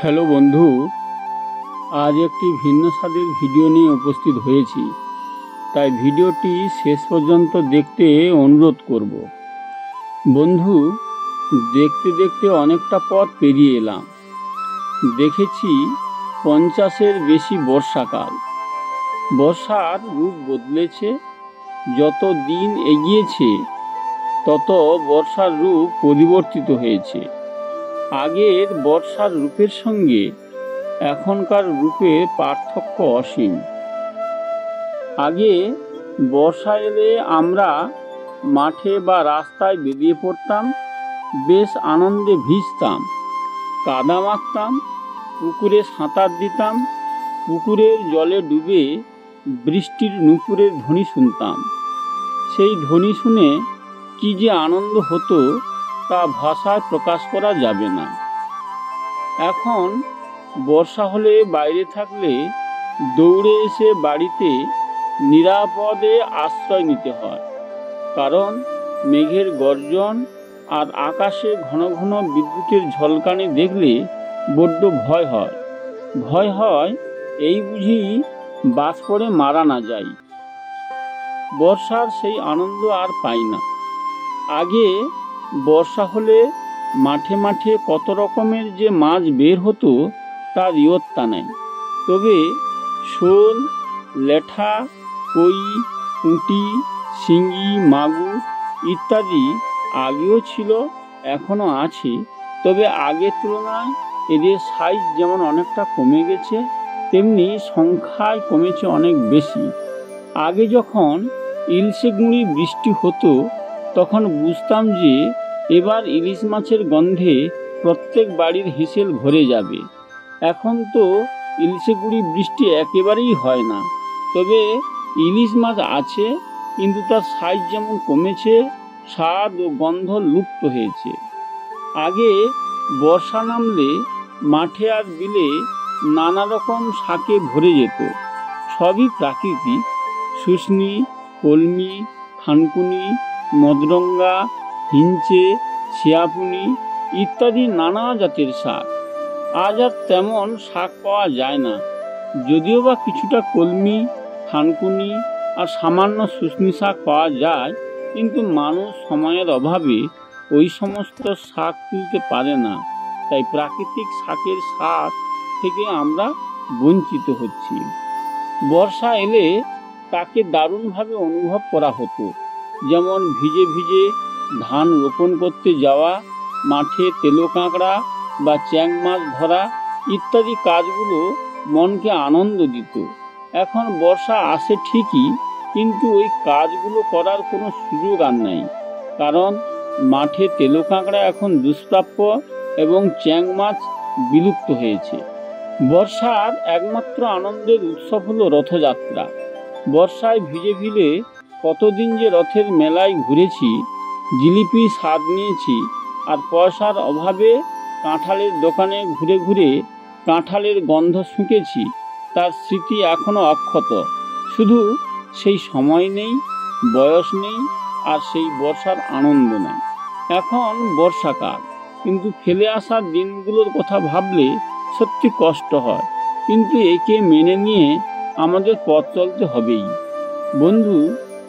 Hello বন্ধু, আজ একটি ভিন্ন স্বাদের ভিডিও নিয়ে উপস্থিত হয়েছি। তাই ভিডিওটি শেষ পর্যন্ত দেখতে অনুরোধ করব। বন্ধু, দেখতে দেখতে অনেকটা পথ পেরিয়ে এলাম। দেখেছি 50-এর বেশি বর্ষাকাল। বর্ষার রূপ বদলেছে। যত দিন এগিয়েছে তত বর্ষার রূপ পরিবর্তিত হয়েছে। আগের বর্ষার রূপের সঙ্গে এখনকার রূপে পার্থক্য অসীম। আগে বর্ষা এলে আমরা মাঠে বা রাস্তায় বেরিয়ে পড়তাম, বেশ আনন্দে ভিজতাম, কাদা মাখতাম, পুকুরে সাঁতার দিতাম, পুকুরের জলে ডুবে বৃষ্টির নুপুরের ধ্বনি শুনতাম। সেই ধ্বনি শুনে কি যে আনন্দ হতো তা ভাষায় প্রকাশ করা যাবে না। এখন বর্ষা হলে বাইরে থাকলে দৌড়ে এসে বাড়িতে নিরাপদে আশ্রয় নিতে হয়। কারণ মেঘের গর্জন আর আকাশে ঘন ঘন বিদ্যুতের ঝলকানি দেখলে বড্ড ভয় হয় এই বুঝি বাজ পড়ে মারা না যায়। বর্ষার সেই আনন্দ আর পাই না। আগে বর্ষা হলে মাঠে মাঠে কত রকমের যে মাছ বের হতো তার ইয়ত্তা নেই। তবে শোল, ল্যাঠা, কই, পুঁটি, শিঙ্গি, মাগুর ইত্যাদি আগেও ছিল, এখনও আছে। তবে আগের তুলনায় এদের সাইজ যেমন অনেকটা কমে গেছে, তেমনি সংখ্যায় কমেছে অনেক বেশি। আগে যখন ইলশে গুঁড়ি বৃষ্টি হতো তখন বুঝতাম যে এবার ইলিশ মাছের গন্ধে প্রত্যেক বাড়ির হেসেল ভরে যাবে। এখন তো ইলশে গুঁড়ি বৃষ্টি একেবারেই হয় না। তবে ইলিশ মাছ আছে, কিন্তু তার সাইজ যেমন কমেছে, স্বাদ ও গন্ধ লুপ্ত হয়েছে। আগে বর্ষা নামলে মাঠে আর বিলে নানা রকম শাকে ভরে যেত। সবই প্রাকৃতিক: শুশনি, কলমি, থানকুনি, মদরঙ্গা, হিঞ্চে, শিয়াপুনি ইত্যাদি নানা জাতের শাক। আজ আর তেমন শাক পাওয়া যায় না। যদিও বা কিছুটা কলমি, থানকুনি আর সামান্য শুশনি শাক পাওয়া যায়, কিন্তু মানুষ সময়ের অভাবে ওই সমস্ত শাক তুলতে পারে না। তাই প্রাকৃতিক শাকের স্বাদ থেকে আমরা বঞ্চিত হচ্ছি। বর্ষা এলে তাকে দারুণভাবে অনুভব করা হতো। যেমন ভিজে ভিজে ধান রোপণ করতে যাওয়া, মাঠে তেলো কাঁকড়া বা চ্যাং মাছ ধরা ইত্যাদি কাজগুলো মনকে আনন্দ দিত। এখন বর্ষা আসে ঠিকই, কিন্তু ওই কাজগুলো করার কোনো সুযোগ আর নেই। কারণ মাঠে তেলো কাঁকড়া এখন দুষ্প্রাপ্য এবং চ্যাং মাছ বিলুপ্ত হয়েছে। বর্ষার একমাত্র আনন্দের উৎসব হলো রথযাত্রা। বর্ষায় ভিজে ভিজে কতদিন যে রথের মেলায় ঘুরেছি, জিলিপি স্বাদ নিয়েছি, আর পয়সার অভাবে কাঁঠালের দোকানে ঘুরে ঘুরে কাঁঠালের গন্ধ শুঁকেছি, তার স্মৃতি এখনও অক্ষত। শুধু সেই সময় নেই, বয়স নেই, আর সেই বর্ষার আনন্দ নেই। এখন বর্ষাকাল, কিন্তু ফেলে আসা দিনগুলোর কথা ভাবলে সত্যি কষ্ট হয়। কিন্তু একে মেনে নিয়ে আমাদের পথ চলতে হবেই। বন্ধু,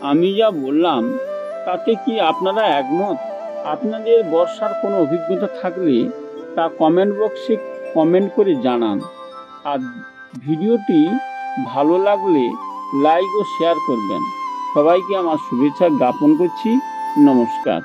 আমি যা বললাম তাতে কি আপনারা একমত? আপনাদের বর্ষার কোনো অভিজ্ঞতা থাকলে তা কমেন্ট বক্সে কমেন্ট করে জানান। আর ভিডিওটি ভালো লাগলে লাইক ও শেয়ার করবেন। সবাইকে আমার শুভেচ্ছা জ্ঞাপন করছি। নমস্কার।